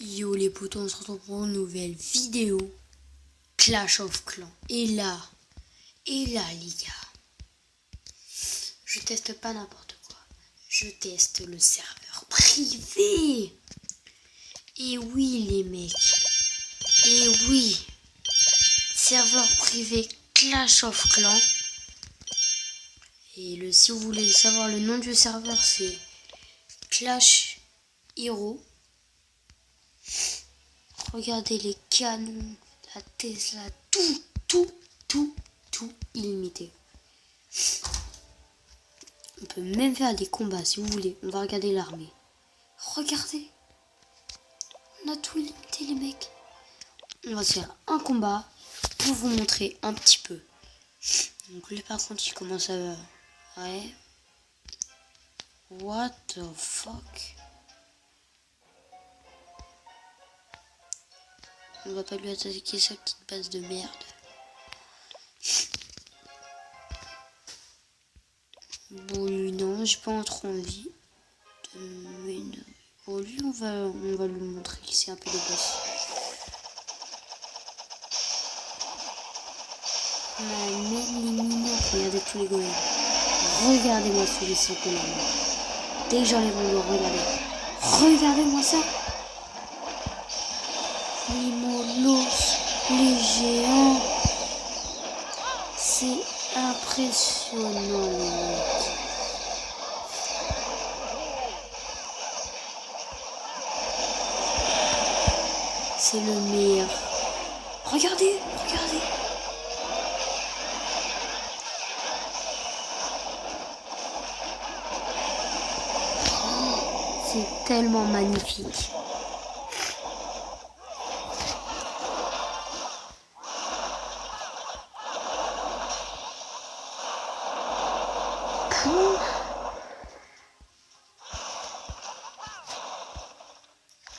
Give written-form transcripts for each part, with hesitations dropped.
Yo les potos, on se retrouve pour une nouvelle vidéo Clash of Clans. Et là les gars, je teste pas n'importe quoi. Je teste le serveur privé. Et oui les mecs, et oui, serveur privé Clash of Clans. Et si vous voulez savoir le nom du serveur, c'est Clash Hero. Regardez les canons, la Tesla, tout illimité. On peut même faire des combats si vous voulez. On va regarder l'armée. Regardez. On a tout illimité les mecs. On va se faire un combat pour vous montrer un petit peu. Donc là par contre il commence à... Ouais. What the fuck? On va pas lui attaquer sa petite base de merde. Bon lui non, j'ai pas trop envie de m'énerver. Bon lui on va lui montrer qu'il c'est un peu le boss. On a même les mineurs, regardez tous les golems. Regardez-moi celui-ci que là. Dès que j'enlève mon dos, regardez. Regardez-moi ça. Les molosses, les géants. C'est impressionnant les mecs. C'est le meilleur. Regardez. C'est tellement magnifique.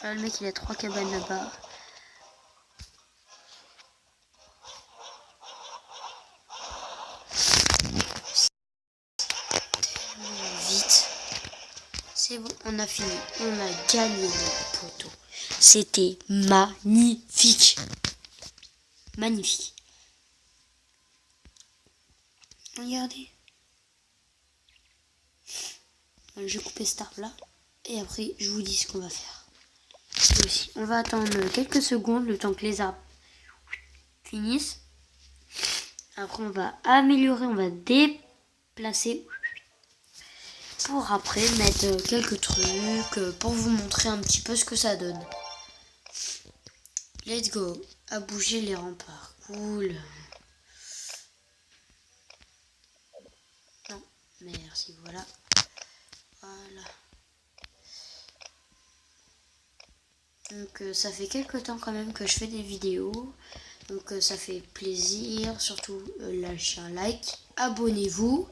Là, le mec il a 3 cabanes là-bas. Vite. C'est bon, on a fini. On a gagné les poteaux. C'était magnifique. Magnifique. Regardez. Je vais couper cette arbre là. Et après, je vous dis ce qu'on va faire. Aussi. On va attendre quelques secondes, le temps que les arbres finissent. Après, on va améliorer, on va déplacer. Pour après mettre quelques trucs pour vous montrer un petit peu ce que ça donne. Let's go. À bouger les remparts. Cool. Non, merci, voilà. Voilà. Donc ça fait quelques temps quand même que je fais des vidéos. Donc ça fait plaisir. Surtout lâchez un like. Abonnez-vous.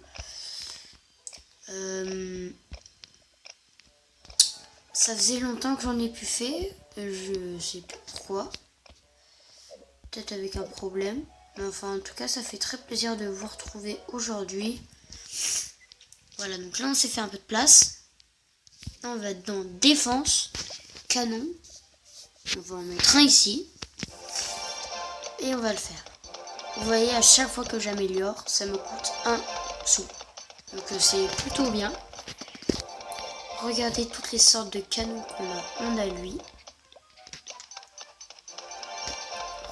Ça faisait longtemps que j'en ai plus fait. Je sais plus pourquoi. Peut-être avec un problème. Mais enfin en tout cas ça fait très plaisir de vous retrouver aujourd'hui. Voilà, donc là on s'est fait un peu de place. Là on va être dans défense. Canon. On va en mettre un ici. Et on va le faire. Vous voyez, à chaque fois que j'améliore, ça me coûte un sou. Donc c'est plutôt bien. Regardez toutes les sortes de canons qu'on a. On a lui.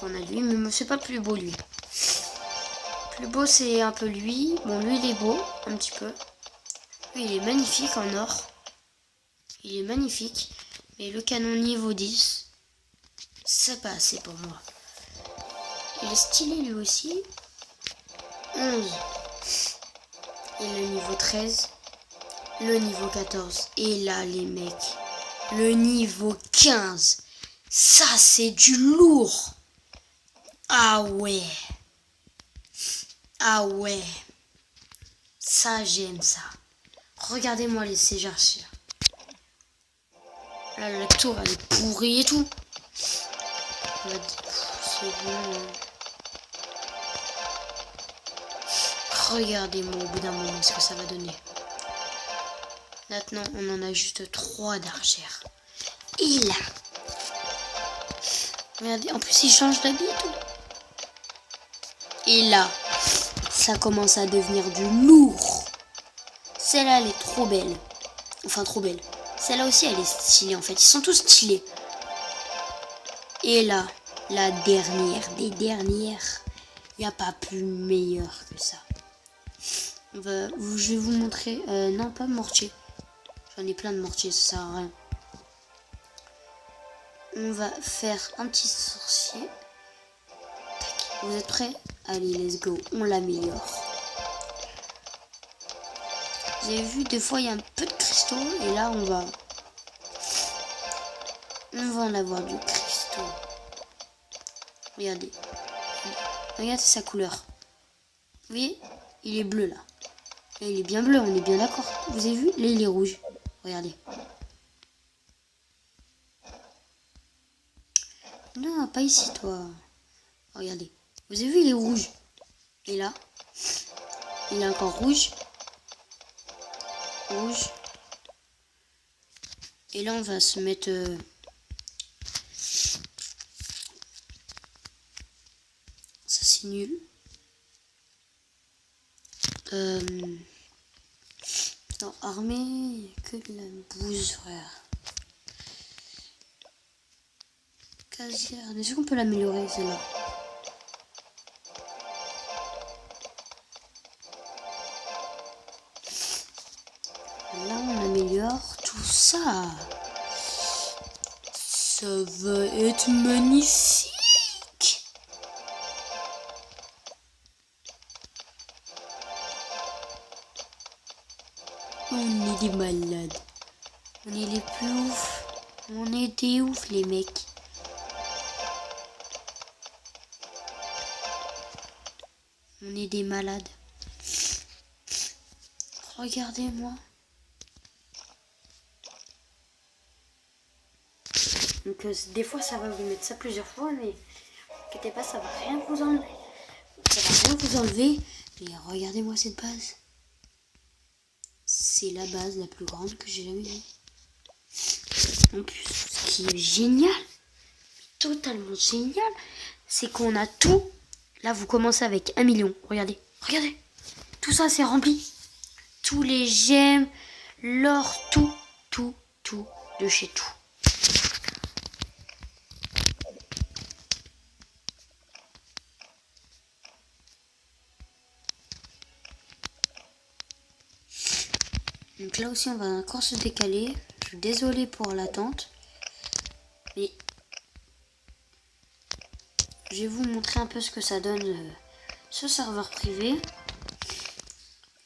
Mais c'est pas le plus beau lui. Le plus beau c'est un peu lui. Bon lui il est beau, un petit peu. Lui il est magnifique en or. Il est magnifique. Mais le canon niveau 10, c'est pas assez pour moi. Il est stylé lui aussi. 11. Et le niveau 13. Le niveau 14. Et là les mecs. Le niveau 15. Ça c'est du lourd. Ah ouais. Ah ouais. Ça j'aime ça. Regardez-moi ces archers. Là la tour elle est pourrie et tout. C'est bon. Regardez-moi au bout d'un moment ce que ça va donner. Maintenant, on en a juste 3 d'archères. Et là, Regardez, en plus il change d'habit et tout. Et là, ça commence à devenir du lourd. Celle-là, elle est trop belle. Enfin, trop belle. Celle-là aussi, elle est stylée en fait. Ils sont tous stylés. Et là, la dernière des dernières. Il n'y a pas plus meilleur que ça. Je vais vous montrer. Non, pas mortier. J'en ai plein de mortiers, ça sert à rien. On va faire un petit sorcier. Tac. Vous êtes prêts? Allez, let's go. On l'améliore. Vous avez vu, des fois, il y a un peu de cristaux. Et là, on va en avoir du cristaux. Regardez. Regardez sa couleur. Vous voyez? Il est bleu, là. Et il est bien bleu, on est bien d'accord. Vous avez vu? Là, il est rouge. Regardez. Non, pas ici, toi. Regardez. Vous avez vu, il est rouge. Et là, il est encore rouge. Rouge. Et là, on va se mettre... Ça, c'est nul. Non, armée, que de la bouse, frère. Casière. Est-ce qu'on peut l'améliorer, celle-là? Là, on améliore tout ça. Ça va être magnifique. On est des malades. On est les plus ouf. On est des ouf, les mecs. On est des malades. Regardez-moi. Donc des fois ça va vous mettre ça plusieurs fois, mais inquiétez pas, ça va rien vous enlever. Ça va rien vous enlever. Mais regardez-moi cette base. C'est la base la plus grande que j'ai jamais vue. En plus, ce qui est génial, totalement génial, c'est qu'on a tout. Là, vous commencez avec 1 million. Regardez, regardez. Tout ça, c'est rempli. Tous les gemmes, l'or, tout de chez tout. Donc là aussi, on va encore se décaler. Je suis désolée pour l'attente. Mais je vais vous montrer un peu ce que ça donne ce serveur privé.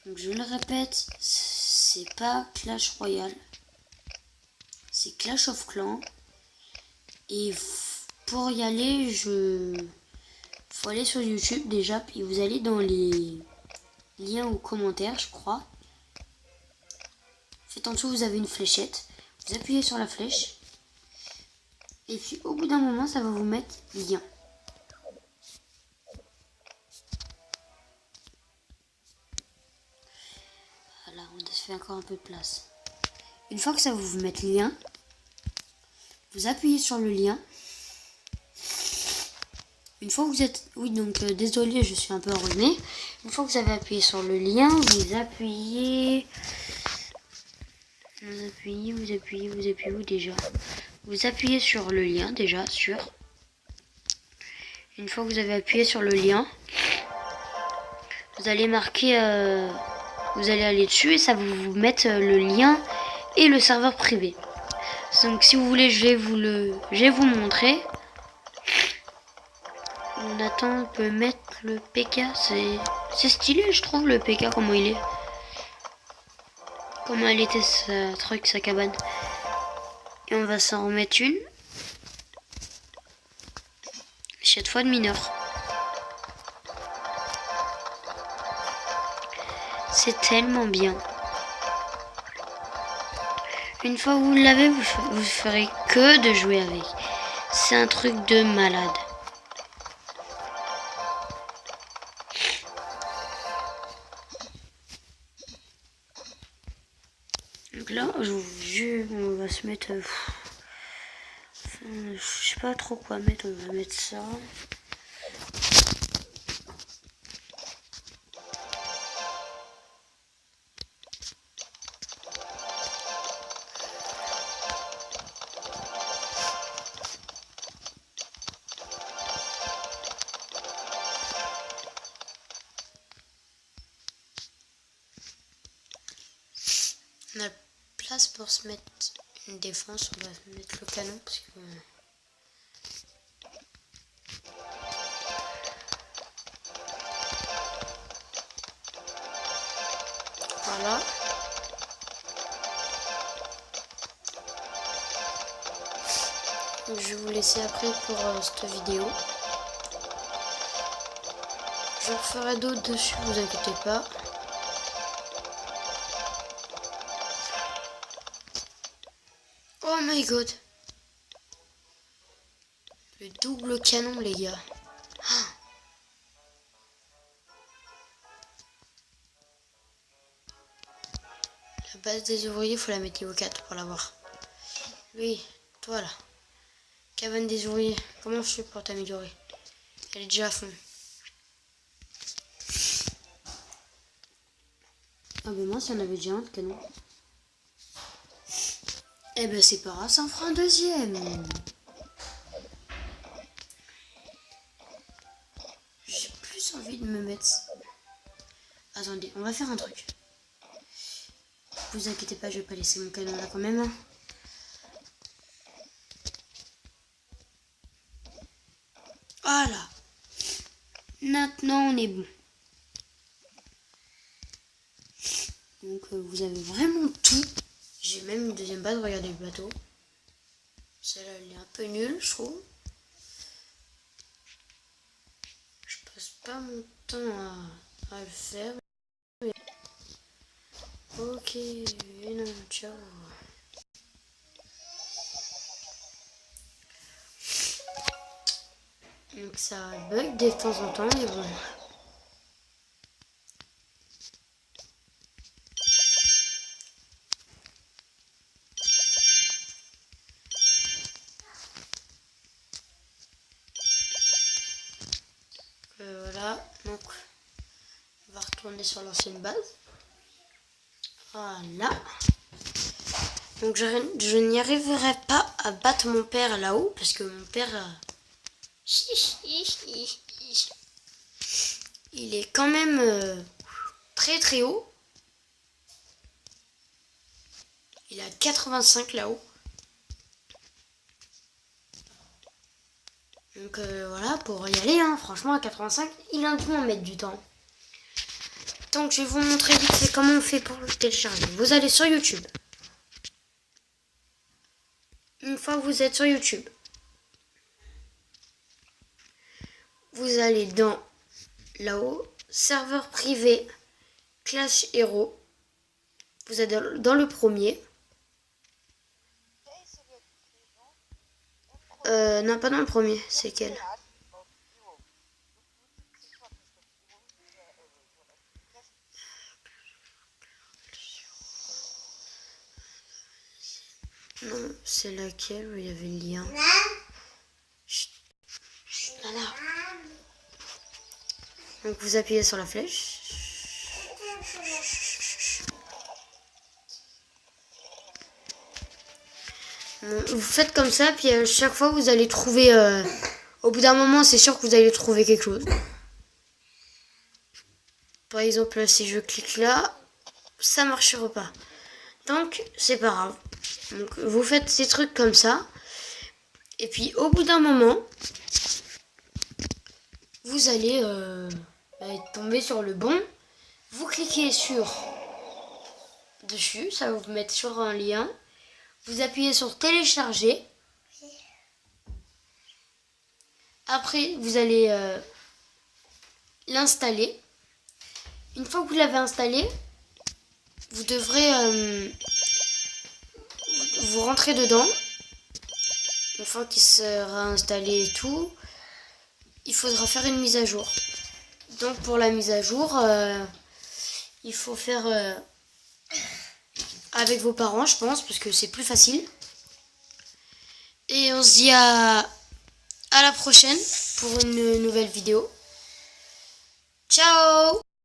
Donc je le répète, c'est pas Clash Royale. C'est Clash of Clans. Et pour y aller, faut aller sur YouTube déjà. Puis vous allez dans les liens ou commentaires, je crois. En fait, en dessous, vous avez une fléchette. Vous appuyez sur la flèche. Et puis, au bout d'un moment, ça va vous mettre lien. Voilà, on se fait encore un peu de place. Une fois que ça va vous mettre lien, vous appuyez sur le lien. Une fois que vous êtes... Oui, donc, désolé, je suis un peu enrhumée. Une fois que vous avez appuyé sur le lien, vous appuyez... Vous appuyez où déjà? Vous appuyez sur le lien déjà, Une fois que vous avez appuyé sur le lien, vous allez marquer, vous allez aller dessus et ça va vous mettre le lien et le serveur privé. Donc si vous voulez, je vais vous montrer. On attend, on peut mettre le PK, c'est stylé, je trouve le PK comment il est. Comment elle était sa cabane. Et on va s'en remettre une. Cette fois de mineur. C'est tellement bien. Une fois que vous l'avez, vous ferez que de jouer avec. C'est un truc de malade. Donc là, on va se mettre... Je sais pas trop quoi mettre, on va mettre ça. On a place pour se mettre une défense, on va mettre le canon parce que... Voilà. Je vais vous laisser après pour cette vidéo. Je referai d'autres dessus, vous inquiétez pas. Oh my god. Le double canon les gars. La base des ouvriers, faut la mettre niveau 4 pour l'avoir. Oui, toi là. Cabane des ouvriers, comment je fais pour t'améliorer? Elle est déjà à fond. Ah ben moi, si on avait déjà un canon. Eh ben c'est pas grave, ça en fera un deuxième. J'ai plus envie de me mettre... Attendez, on va faire un truc. Vous inquiétez pas, je vais pas laisser mon canon là quand même. Hein. Voilà. Maintenant on est bon. Donc vous avez vraiment tout. J'ai même une deuxième base, regardez le bateau. Celle-là elle est un peu nulle je trouve. Je passe pas mon temps à le faire. Ok, non, ciao. Donc ça bug de temps en temps, mais bon. Voilà, donc on va retourner sur l'ancienne base. Voilà. Donc je n'y arriverai pas à battre mon père là-haut parce que mon père il est quand même très très haut. Il est à 85 là-haut. Donc voilà, pour y aller, hein, franchement à 85, il a dû en mettre du temps. Donc je vais vous montrer vite fait comment on fait pour le télécharger. Vous allez sur YouTube. Une fois que vous êtes sur YouTube, vous allez dans là-haut, serveur privé, Clash Hero. Vous êtes dans le premier. Non, pas dans le premier, c'est quel? Non, c'est laquelle où il y avait le lien. Chut. Chut, nana. Donc vous appuyez sur la flèche. Vous faites comme ça, puis à chaque fois vous allez trouver... au bout d'un moment, c'est sûr que vous allez trouver quelque chose. Par exemple, si je clique là, ça marchera pas. Donc, c'est pas grave. Donc, vous faites ces trucs comme ça. Et puis, au bout d'un moment, vous allez tomber sur le bon. Vous cliquez dessus, ça va vous mettre sur un lien. Vous appuyez sur télécharger. Après, vous allez l'installer. Une fois que vous l'avez installé, vous devrez vous rentrer dedans. Une fois qu'il sera installé et tout, il faudra faire une mise à jour. Donc pour la mise à jour, il faut faire avec vos parents, je pense, parce que c'est plus facile. Et on se dit à la prochaine pour une nouvelle vidéo. Ciao!